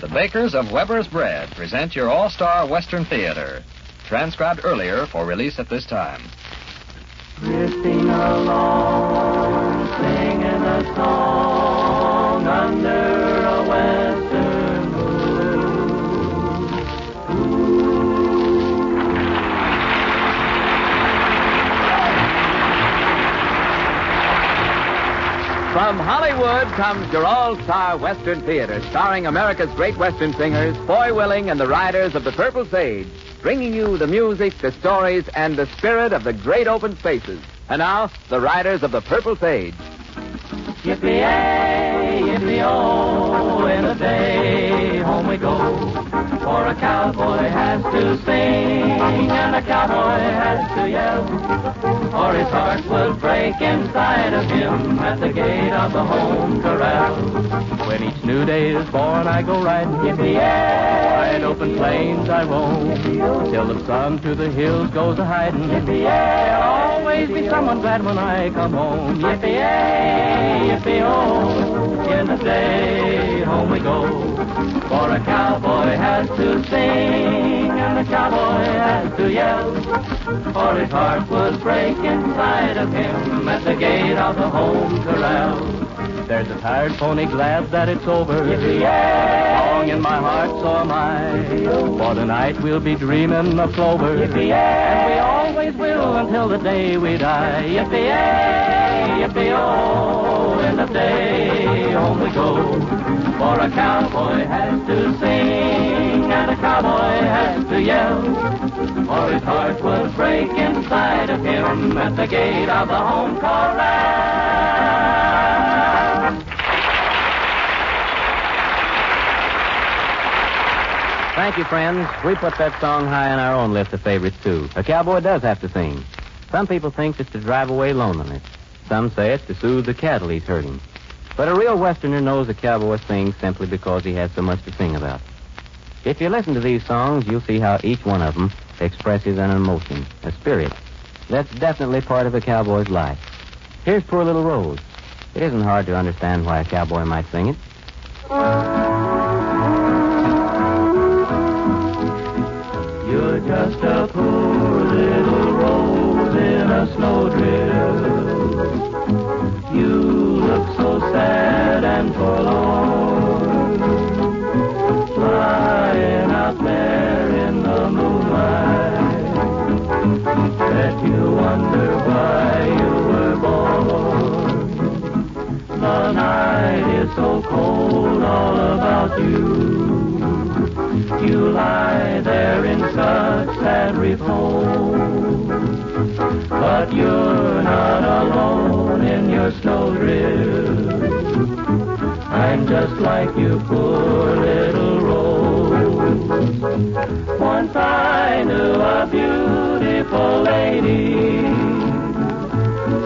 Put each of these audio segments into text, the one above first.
The bakers of Weber's Bread present your all-star Western Theater, transcribed earlier for release at this time. Drifting along, singing a song under a western moon. From Hollywood comes your all-star Western Theater, starring America's great Western singers, Foy Willing and the Riders of the Purple Sage, bringing you the music, the stories, and the spirit of the great open spaces. And now, the Riders of the Purple Sage. Yippee-yay, yippee-oh, in a day home we go. For a cowboy has to sing and a cowboy has to yell, or his heart will break inside of him at the gate of the home corral. When each new day is born, I go riding, yippee-yay, wide open plains I roam, till the sun to the hills goes a-hiding, yippee-yay, there'll always be someone glad when I come home, yippee-yay, yippee-oh, in the day home we go. For a cowboy has to sing and a cowboy has to yell, or his heart would break inside of him at the gate of the home corral. There's a tired pony glad that it's over, yippee-yay, long in my heart so am I, for tonight we'll be dreaming of clover, yippee-yay, and we always will until the day we die, yippee-yay, yippee-oh, in the day home we go. For a cowboy has to sing and a cowboy has to yell, or his heart will break inside of him at the gate of the home corral. Thank you, friends. We put that song high on our own list of favorites, too. A cowboy does have to sing. Some people think it's to drive away loneliness. Some say it's to soothe the cattle he's herding. But a real Westerner knows a cowboy sings simply because he has so much to sing about. If you listen to these songs, you'll see how each one of them expresses an emotion, a spirit. That's definitely part of a cowboy's life. Here's Poor Little Rose. It isn't hard to understand why a cowboy might sing it. You're just a poor little rose in a snowdrift. You look so sad and forlorn, lying out there in the moonlight, that you wonder why you were born. The night is so cold all about you. You lie there in such sad repose, but you're not alone in your snowdrift. I'm just like you, poor little rose. Once I knew a beautiful lady.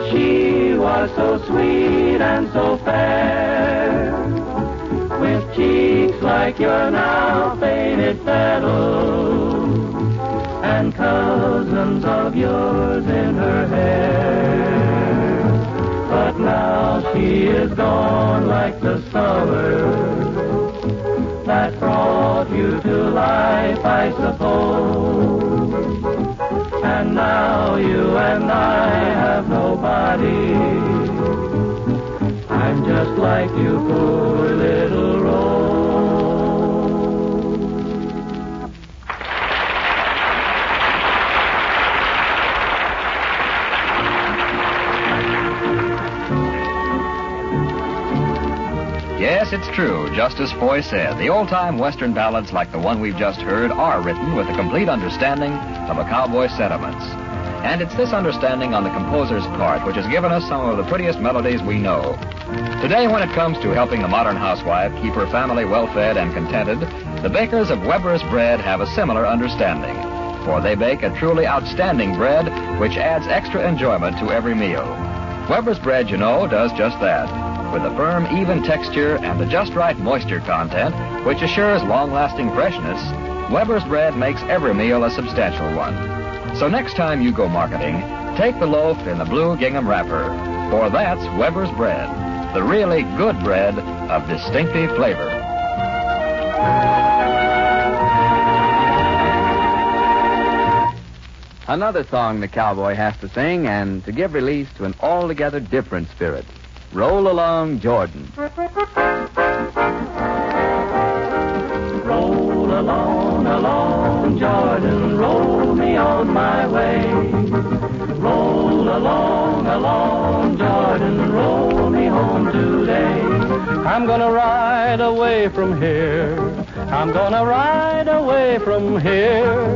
She was so sweet and so fair, with cheeks like your now faded petals, and cousins of yours in her hair. But now she is gone like the summer that brought you to life, I suppose. And now you and I have nobody. I'm just like you, poor little rose. Yes, it's true, just as Foy said. The old-time Western ballads like the one we've just heard are written with a complete understanding of a cowboy's sentiments. And it's this understanding on the composer's part which has given us some of the prettiest melodies we know. Today, when it comes to helping the modern housewife keep her family well-fed and contented, the bakers of Weber's Bread have a similar understanding. For they bake a truly outstanding bread which adds extra enjoyment to every meal. Weber's Bread, you know, does just that. With a firm, even texture and the just right moisture content, which assures long-lasting freshness, Weber's Bread makes every meal a substantial one. So next time you go marketing, take the loaf in the blue gingham wrapper, for that's Weber's Bread, the really good bread of distinctive flavor. Another song the cowboy has to sing, and to give release to an altogether different spirit. Roll Along, Jordan. Roll along, along, Jordan, roll me on my way. Roll along, along, Jordan, roll me home today. I'm gonna ride away from here. I'm gonna ride away from here.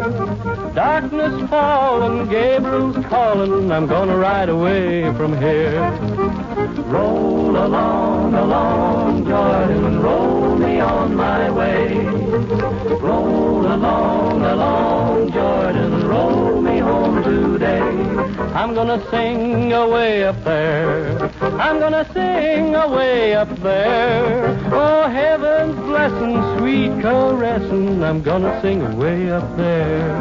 Darkness falling, Gabriel's calling. I'm gonna ride away from here. Roll along, along, Jordan, roll me on my way. Roll along, along, Jordan, roll me home today. I'm gonna sing away up there. I'm gonna sing away up there. Oh, heaven's blessing, sweet caressing. I'm gonna sing away up there.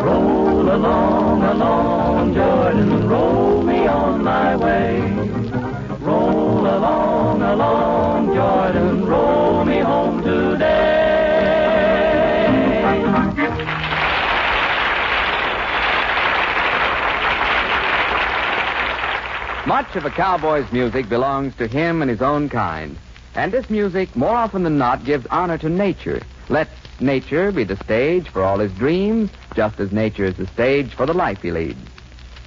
Roll along, along, Jordan, roll me on my way. Roll along, along, Jordan, roll me home today. Much of a cowboy's music belongs to him and his own kind. And this music, more often than not, gives honor to nature. Lets nature be the stage for all his dreams, just as nature is the stage for the life he leads.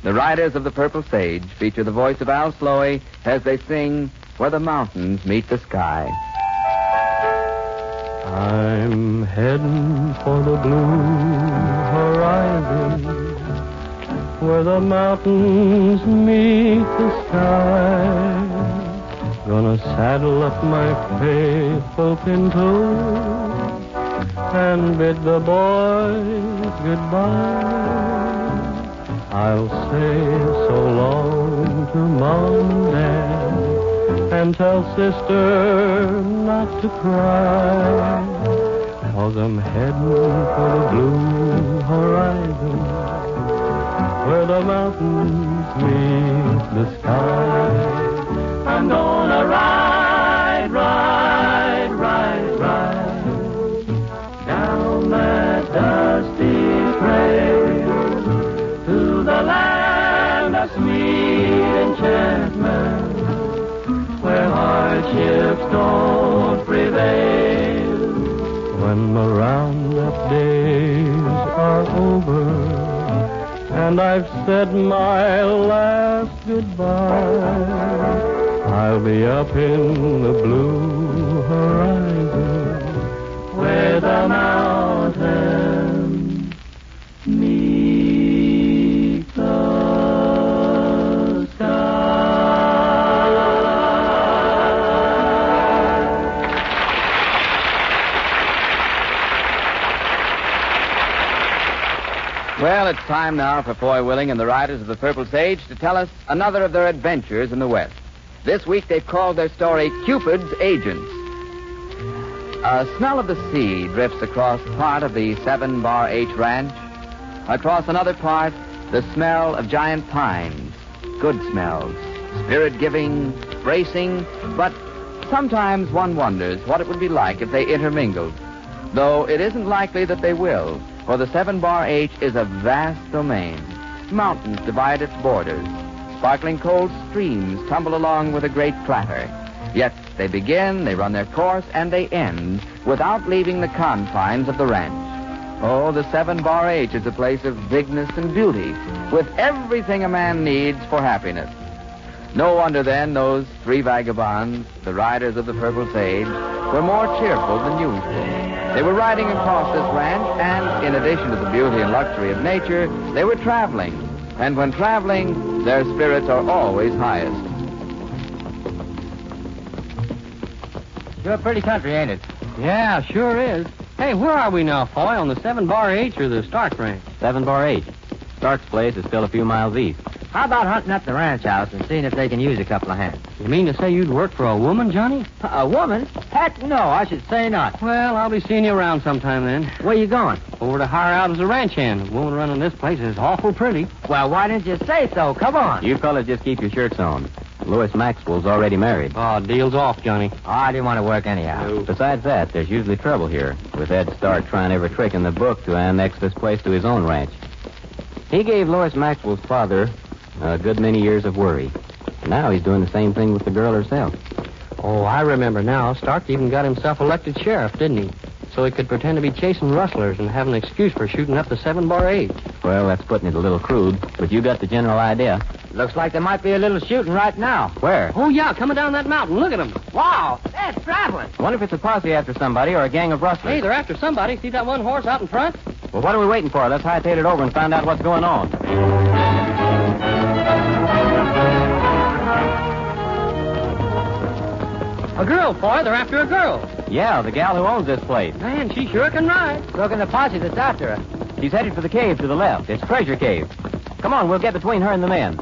The Riders of the Purple Sage feature the voice of Al Sloey as they sing Where the Mountains Meet the Sky. I'm heading for the blue horizon, where the mountains meet the sky. Gonna saddle up my faithful pinto and bid the boys goodbye. I'll say so long to Mom and Dad and tell Sister not to cry, 'cause I'm heading for the blue horizon, where the mountains meet the sky. I'm gonna ride, ride, ride, ride down that dusty trail to the land of sweet enchantment, where hardships don't prevail. When the roundup days are over and I've said my last goodbye, I'll be up in the blue horizon, where the mountains meet the sky. Well, it's time now for Foy Willing and the Riders of the Purple Sage to tell us another of their adventures in the West. This week they've called their story Cupid's Agents. A smell of the sea drifts across part of the 7 Bar H Ranch. Across another part, the smell of giant pines. Good smells, spirit-giving, bracing, but sometimes one wonders what it would be like if they intermingled. Though it isn't likely that they will, for the 7 Bar H is a vast domain. Mountains divide its borders. Sparkling cold streams tumble along with a great clatter. Yet they begin, they run their course, and they end without leaving the confines of the ranch. Oh, the 7 Bar H is a place of bigness and beauty, with everything a man needs for happiness. No wonder, then, those 3 vagabonds, the Riders of the Purple Sage, were more cheerful than usual. They were riding across this ranch, and in addition to the beauty and luxury of nature, they were traveling. And when traveling, their spirits are always highest. Sure a pretty country, ain't it? Yeah, sure is. Hey, where are we now, Foy? On the 7 Bar H or the Stark Ranch? 7 Bar H. Stark's place is still a few miles east. How about hunting up the ranch house and seeing if they can use a couple of hands? You mean to say you'd work for a woman, Johnny? A woman? Heck no, I should say not. Well, I'll be seeing you around sometime then. Where you going? Over to hire out as a ranch hand. The woman running this place is awful pretty. Well, why didn't you say so? Come on. You fellas just keep your shirts on. Lois Maxwell's already married. Oh, deal's off, Johnny. Oh, I didn't want to work anyhow. Besides that, there's usually trouble here, with Ed Stark trying every trick in the book to annex this place to his own ranch. He gave Lois Maxwell's father a good many years of worry. And now he's doing the same thing with the girl herself. Oh, I remember now. Stark even got himself elected sheriff, didn't he? So he could pretend to be chasing rustlers and have an excuse for shooting up the 7-bar 8. Well, that's putting it a little crude, but you got the general idea. Looks like there might be a little shooting right now. Where? Oh, yeah, coming down that mountain. Look at them. Wow, that's traveling. I wonder if it's a posse after somebody or a gang of rustlers. Hey, they're after somebody. See that one horse out in front? Well, what are we waiting for? Let's hightail it over and find out what's going on. A girl, boy. They're after a girl. Yeah, the gal who owns this place. Man, she sure can ride. Look in the posse that's after her. She's headed for the cave to the left. It's Treasure Cave. Come on, we'll get between her and the men.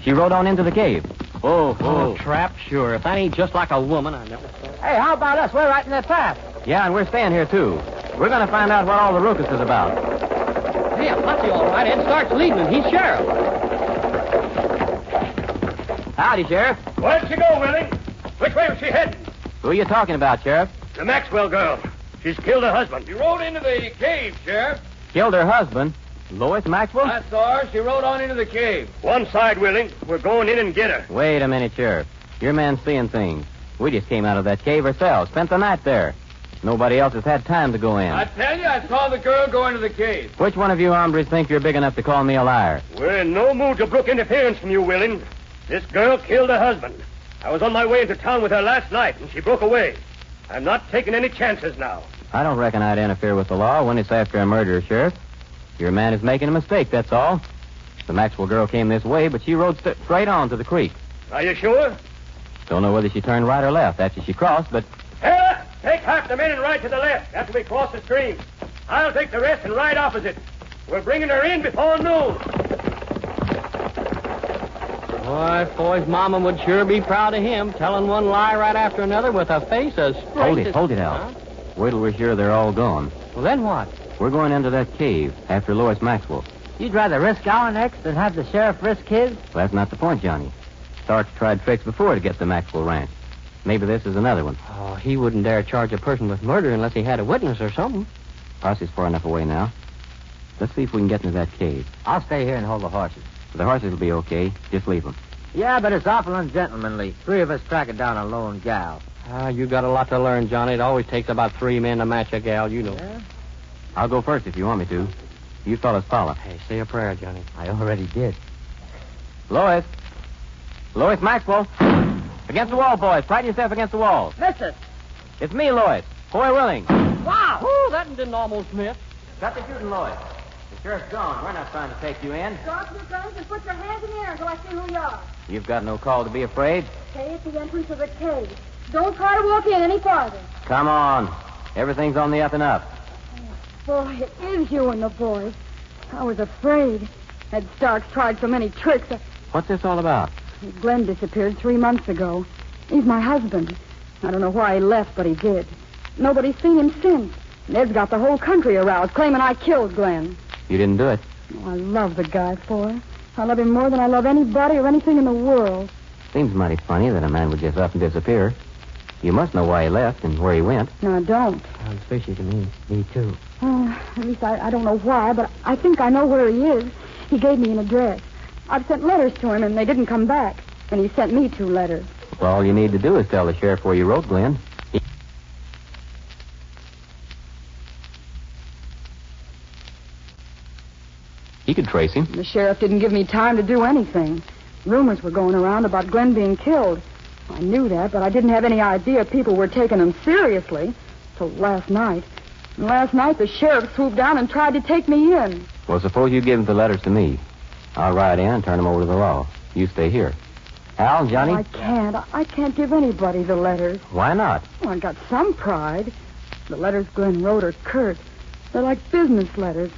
She rode on into the cave. Oh, trap, sure. If that ain't just like a woman, I never saw. Hey, how about us? We're right in that trap. Yeah, and we're staying here, too. We're going to find out what all the ruckus is about. Hey, a posse, all right. Ed Stark's leading him. He's sheriff. Howdy, Sheriff. Where'd she go, Willie? Which way was she heading? Who are you talking about, Sheriff? The Maxwell girl. She's killed her husband. She rode into the cave, Sheriff. Killed her husband. Lois Maxwell? I saw her. She rode on into the cave. One side, Willie. We're going in and get her. Wait a minute, Sheriff. Your man's seeing things. We just came out of that cave ourselves, spent the night there. Nobody else has had time to go in. I tell you, I saw the girl go into the cave. Which one of you hombres think you're big enough to call me a liar? We're in no mood to brook interference from you, Willie. This girl killed her husband. I was on my way into town with her last night, and she broke away. I'm not taking any chances now. I don't reckon I'd interfere with the law when it's after a murder, Sheriff. Your man is making a mistake, that's all. The Maxwell girl came this way, but she rode straight on to the creek. Are you sure? Don't know whether she turned right or left after she crossed, but... Hella, take half the men and ride to the left after we cross the stream. I'll take the rest and ride opposite. We're bringing her in before noon. Boy, Foy's mama would sure be proud of him, telling one lie right after another with a face as straight Hold it, Al. Huh? Wait till we're sure they're all gone. Well, then what? We're going into that cave after Lois Maxwell. You'd rather risk our necks than have the sheriff risk his? Well, that's not the point, Johnny. Stark's tried tricks before to get the Maxwell ranch. Maybe this is another one. Oh, he wouldn't dare charge a person with murder unless he had a witness or something. Posse's far enough away now. Let's see if we can get into that cave. I'll stay here and hold the horses. The horses will be okay. Just leave them. Yeah, but it's awful ungentlemanly. 3 of us tracking down a lone gal. Ah, you got a lot to learn, Johnny. It always takes about 3 men to match a gal, you know. Yeah? I'll go first if you want me to. You fellas follow. Hey, say a prayer, Johnny. I already did. Lois. Lois Maxwell. Against the wall, boys. Pride yourself against the wall. Listen. It's me, Lois. Foy Willing. Wow! Ooh, that didn't almost miss. Got the shooting, Lois. The sheriff's gone. We're not trying to take you in. Drop your guns and put your hands in the air until I see who you are. You've got no call to be afraid. Stay at the entrance of the cave. Don't try to walk in any farther. Come on. Everything's on the up and up. Boy, it is you and the boys. I was afraid. Ed Stark's tried so many tricks. What's this all about? Glenn disappeared 3 months ago. He's my husband. I don't know why he left, but he did. Nobody's seen him since. Ned's got the whole country aroused, claiming I killed Glenn. You didn't do it. Oh, I love the guy, Foy. I love him more than I love anybody or anything in the world. Seems mighty funny that a man would just up and disappear. You must know why he left and where he went. No, I don't. Sounds fishy to me. Me, too. At least I don't know why, but I think I know where he is. He gave me an address. I've sent letters to him, and they didn't come back. And he sent me 2 letters. Well, all you need to do is tell the sheriff where you wrote, Glenn. He could trace him. The sheriff didn't give me time to do anything. Rumors were going around about Glenn being killed. I knew that, but I didn't have any idea people were taking him seriously till last night. And last night, the sheriff swooped down and tried to take me in. Well, suppose you give the letters to me. I'll ride in and turn them over to the law. You stay here. Al, Johnny? I can't. I can't give anybody the letters. Why not? Well, I got some pride. The letters Glenn wrote are curt. They're like business letters.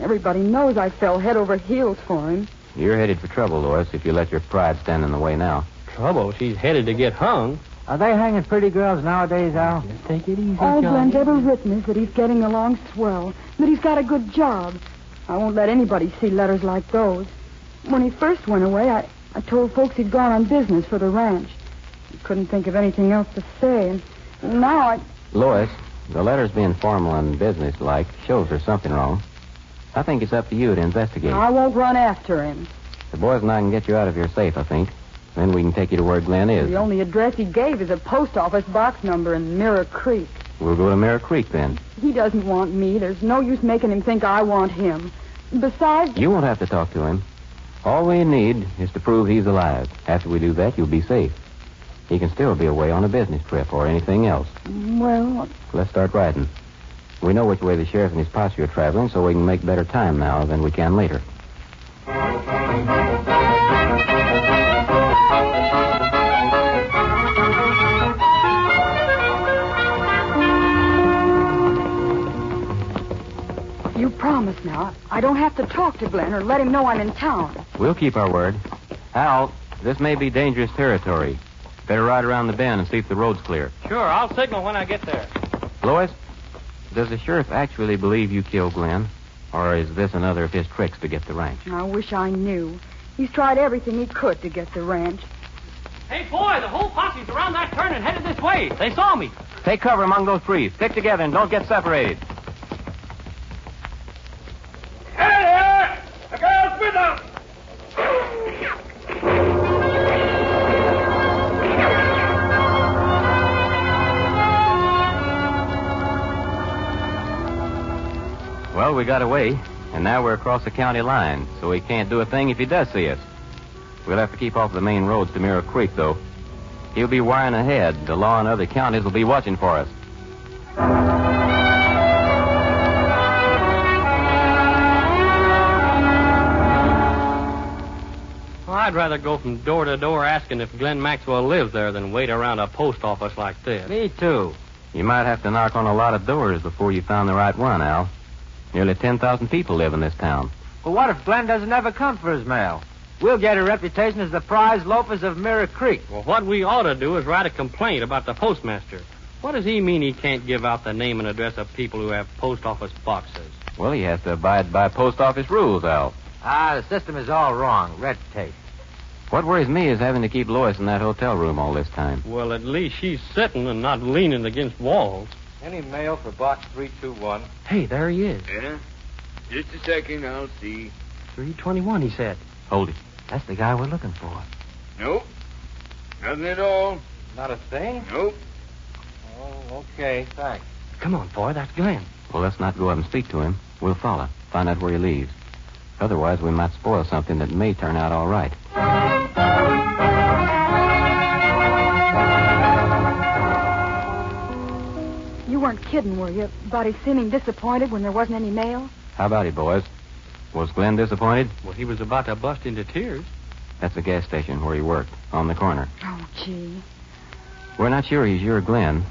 Everybody knows I fell head over heels for him. You're headed for trouble, Lois, if you let your pride stand in the way now. Trouble? She's headed to get hung. Are they hanging pretty girls nowadays, Al? Just take it easy, All Johnny. Glenn's ever written is that he's getting along swell, that he's got a good job. I won't let anybody see letters like those. When he first went away, I told folks he'd gone on business for the ranch. I couldn't think of anything else to say, and now I... Lois, the letter's being formal and business-like shows there's something wrong. I think it's up to you to investigate. I won't run after him. The boys and I can get you out of here safe, I think. Then we can take you to where Glenn is. The only address he gave is a post office box number in Mirror Creek. We'll go to Mirror Creek, then. He doesn't want me. There's no use making him think I want him. Besides... You won't have to talk to him. All we need is to prove he's alive. After we do that, you'll be safe. He can still be away on a business trip or anything else. Well... Let's start riding. We know which way the sheriff and his posse are traveling, so we can make better time now than we can later. You promise now. I don't have to talk to Glenn or let him know I'm in town. We'll keep our word. Hal, this may be dangerous territory. Better ride around the bend and see if the road's clear. Sure, I'll signal when I get there. Lois, does the sheriff actually believe you killed Glenn? Or is this another of his tricks to get the ranch? I wish I knew. He's tried everything he could to get the ranch. Hey, boy, the whole posse's around that turn and headed this way. They saw me. Take cover among those trees. Stick together and don't get separated. Hey there! The girl's with us! Well, we got away, and now we're across the county line, so he can't do a thing if he does see us. We'll have to keep off the main roads to Mirror Creek, though. He'll be wiring ahead. The law in other counties will be watching for us. Well, I'd rather go from door to door asking if Glenn Maxwell lives there than wait around a post office like this. Me too. You might have to knock on a lot of doors before you found the right one, Al. Nearly 10,000 people live in this town. Well, what if Glenn doesn't ever come for his mail? We'll get a reputation as the prize loafers of Mirror Creek. Well, what we ought to do is write a complaint about the postmaster. What does he mean he can't give out the name and address of people who have post office boxes? Well, he has to abide by post office rules, Al. The system is all wrong. Red tape. What worries me is having to keep Lois in that hotel room all this time. Well, at least she's sitting and not leaning against walls. Any mail for box 321? Hey, there he is. Yeah? Just a second, I'll see. 321, he said. Hold it. That's the guy we're looking for. Nope. Nothing at all. Not a thing? Nope. Oh, okay, thanks. Come on, boy, that's Glenn. Well, let's not go up and speak to him. We'll follow. Find out where he leaves. Otherwise, we might spoil something that may turn out all right. You weren't kidding, were you, about his seeming disappointed when there wasn't any mail? How about it, boys? Was Glenn disappointed? Well, he was about to bust into tears. That's the gas station where he worked, on the corner. Oh, gee. We're not sure he's your Glenn.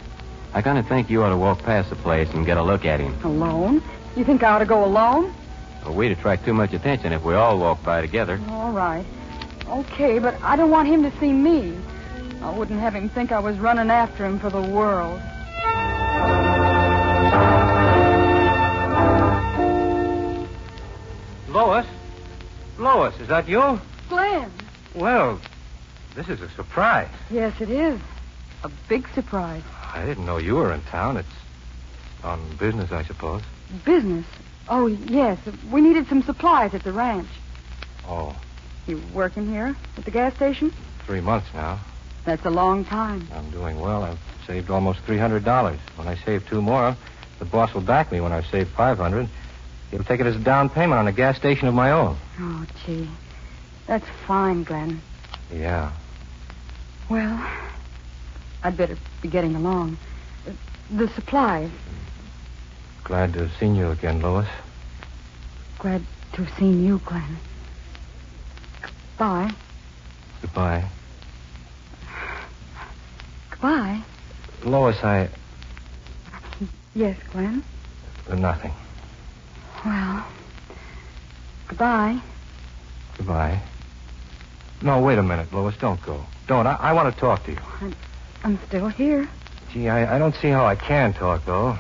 I kind of think you ought to walk past the place and get a look at him. Alone? You think I ought to go alone? Well, we'd attract too much attention if we all walked by together. All right. Okay, but I don't want him to see me. I wouldn't have him think I was running after him for the world. Lois? Lois, is that you? Glenn. Well, this is a surprise. Yes, it is. A big surprise. I didn't know you were in town. It's on business, I suppose. Business? Oh, yes. We needed some supplies at the ranch. Oh, You working here at the gas station? 3 months now. That's a long time. I'm doing well. I've saved almost $300. When I save 2 more, the boss will back me when I've saved $500. He'll take it as a down payment on a gas station of my own. Oh, gee. That's fine, Glenn. Yeah. Well, I'd better be getting along. The supplies. Glad to have seen you again, Lois. Glad to have seen you, Glenn. Goodbye. Goodbye. Goodbye. Lois, Yes, Glenn. Nothing. Well, goodbye. Goodbye. No, wait a minute, Lois. Don't go. Don't. I want to talk to you. I'm still here. Gee, I don't see how I can talk, though.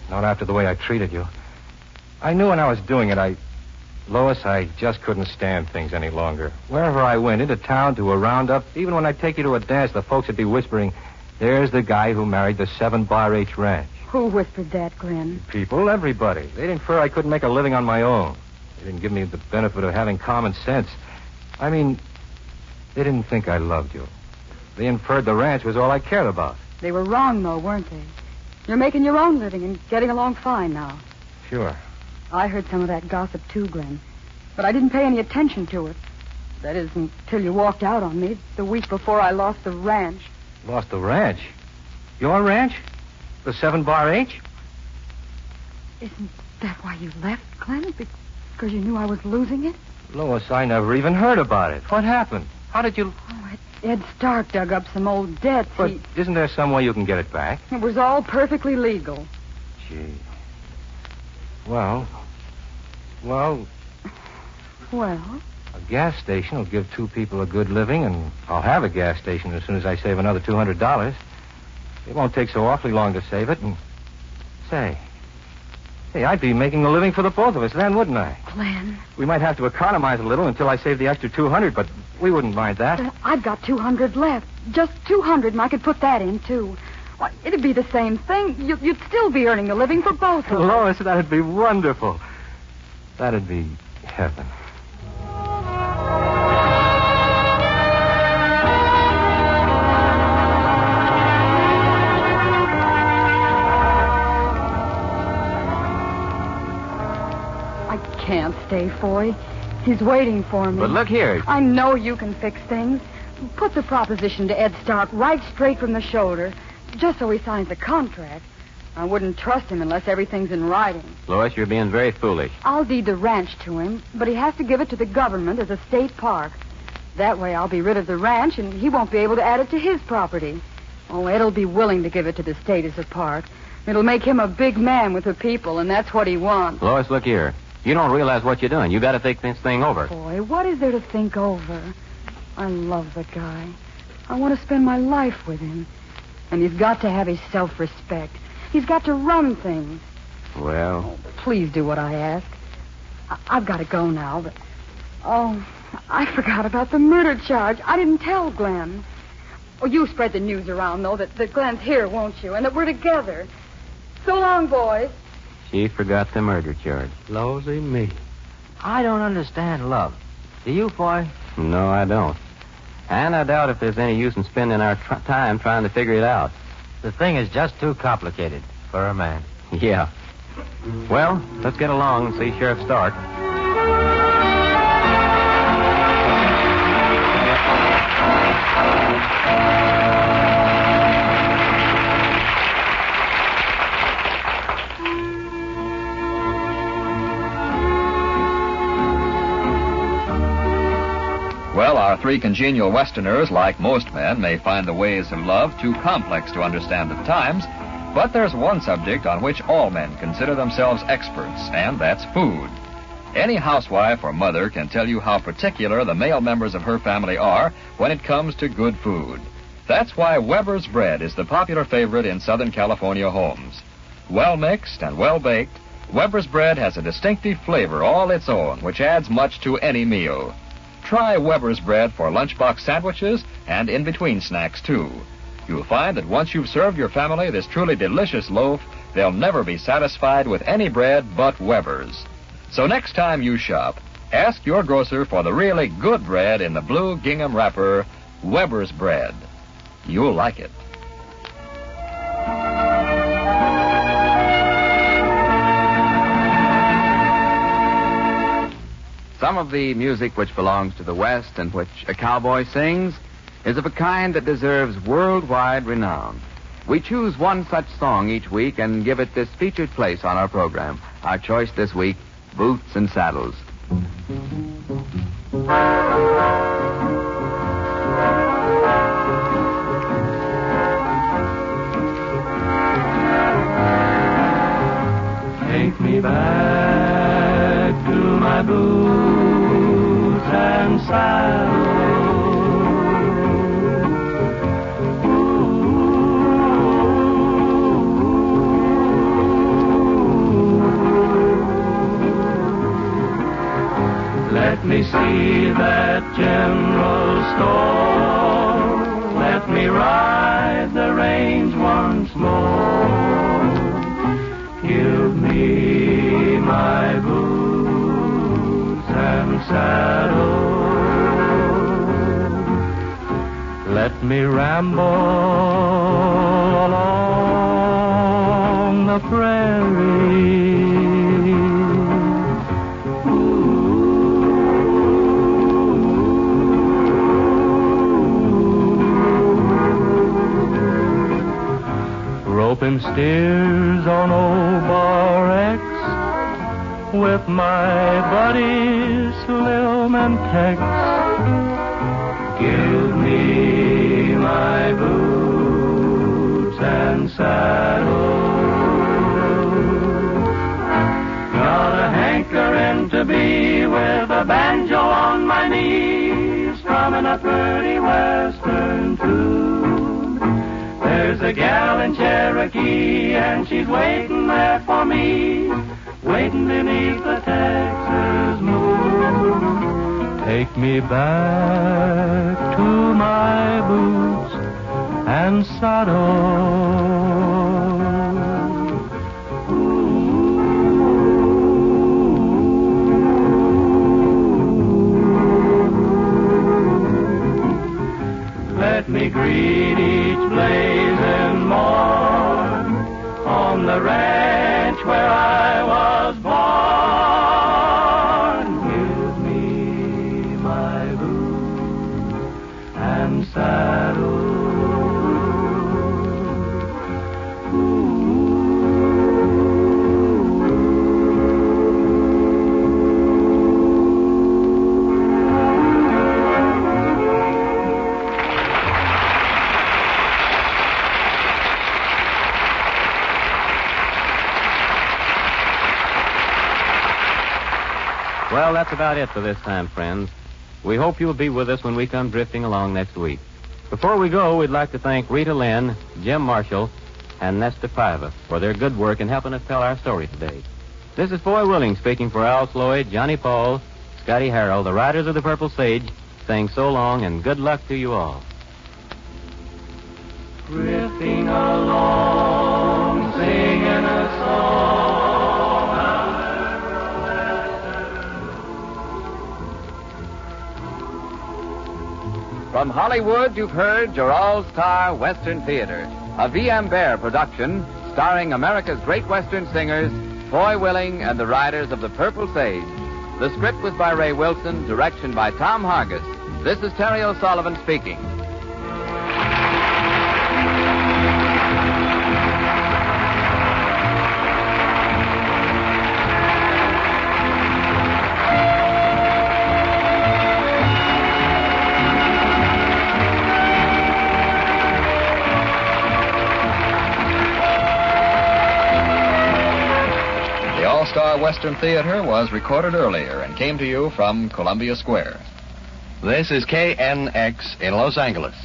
Not after the way I treated you. I knew when I was doing it, Lois, I just couldn't stand things any longer. Wherever I went, into town, to a roundup, even when I'd take you to a dance, the folks would be whispering, "There's the guy who married the 7 Bar H ranch." Who whispered that, Glenn? People, everybody. They'd infer I couldn't make a living on my own. They didn't give me the benefit of having common sense. I mean, they didn't think I loved you. They inferred the ranch was all I cared about. They were wrong, though, weren't they? You're making your own living and getting along fine now. Sure. I heard some of that gossip, too, Glenn. But I didn't pay any attention to it. That is, until you walked out on me the week before I lost the ranch. Lost the ranch? Your ranch? The 7 Bar H? Isn't that why you left, Glenn? Because you knew I was losing it? Lois, I never even heard about it. What happened? How did you... Oh, Ed Stark dug up some old debts. But isn't there some way you can get it back? It was all perfectly legal. Gee. Well... Well, a gas station will give 2 people a good living, and I'll have a gas station as soon as I save another $200. It won't take so awfully long to save it, and... Say, I'd be making a living for the both of us then, wouldn't I? Glenn. We might have to economize a little until I save the extra $200, but we wouldn't mind that. I've got $200 left. Just $200, and I could put that in, too. Why, it'd be the same thing. You'd still be earning a living for both of us. Lois, that'd be wonderful. That'd be heaven. I can't stay, Foy. He's waiting for me. But look here. I know you can fix things. Put the proposition to Ed Stark right straight from the shoulder, just so he signs the contract. I wouldn't trust him unless everything's in writing. Lois, you're being very foolish. I'll deed the ranch to him, but he has to give it to the government as a state park. That way I'll be rid of the ranch, and he won't be able to add it to his property. Oh, Ed'll be willing to give it to the state as a park. It'll make him a big man with the people, and that's what he wants. Lois, look here. You don't realize what you're doing. You got to think this thing over. Boy, what is there to think over? I love the guy. I want to spend my life with him. And he's got to have his self-respect. He's got to run things. Well... Please do what I ask. I've got to go now, but... Oh, I forgot about the murder charge. I didn't tell Glenn. Oh, you spread the news around, though, that Glenn's here, won't you? And that we're together. So long, boys. She forgot the murder charge. Losey me. I don't understand love. Do you, Foy? No, I don't. And I doubt if there's any use in spending our time trying to figure it out. The thing is just too complicated for a man. Yeah. Well, let's get along and see Sheriff Stark. Well, our 3 congenial Westerners, like most men, may find the ways of love too complex to understand at times, but there's one subject on which all men consider themselves experts, and that's food. Any housewife or mother can tell you how particular the male members of her family are when it comes to good food. That's why Weber's bread is the popular favorite in Southern California homes. Well mixed and well baked, Weber's bread has a distinctive flavor all its own, which adds much to any meal. Try Weber's bread for lunchbox sandwiches and in-between snacks, too. You'll find that once you've served your family this truly delicious loaf, they'll never be satisfied with any bread but Weber's. So next time you shop, ask your grocer for the really good bread in the blue gingham wrapper, Weber's bread. You'll like it. Some of the music which belongs to the West and which a cowboy sings is of a kind that deserves worldwide renown. We choose one such song each week and give it this featured place on our program. Our choice this week, Boots and Saddles. Take me back to my boots and saddle. see that general store. Let me ride the range once more. Give me my boots and saddle. Let me ramble along the prairie. Roping steers on old Bar X with my buddies Slim and Tex. Give me my boots and saddle. Got a hankering to be with a banjo on my knee, strumming a pretty western tune. There's a gal in Cherokee, and she's waiting there for me, waiting beneath the Texas moon. Take me back to my boots and saddle. Let me greet each blazing morn on the ranch where I was born. Give me my boots and saddle. Well, that's about it for this time, friends. We hope you'll be with us when we come drifting along next week. Before we go, we'd like to thank Rita Lynn, Jim Marshall, and Nesta Piva for their good work in helping us tell our story today. This is Foy Willing speaking for Al Sloyd, Johnny Paul, Scotty Harrell, the Riders of the Purple Sage, saying so long and good luck to you all. Drifting along, singing a song. From Hollywood, you've heard your all-star Western Theater, a V.M. Bear production starring America's great Western singers, Foy Willing and the Riders of the Purple Sage. The script was by Ray Wilson, direction by Tom Hargis. This is Terry O'Sullivan speaking. All-Star Western Theater was recorded earlier and came to you from Columbia Square. This is KNX in Los Angeles.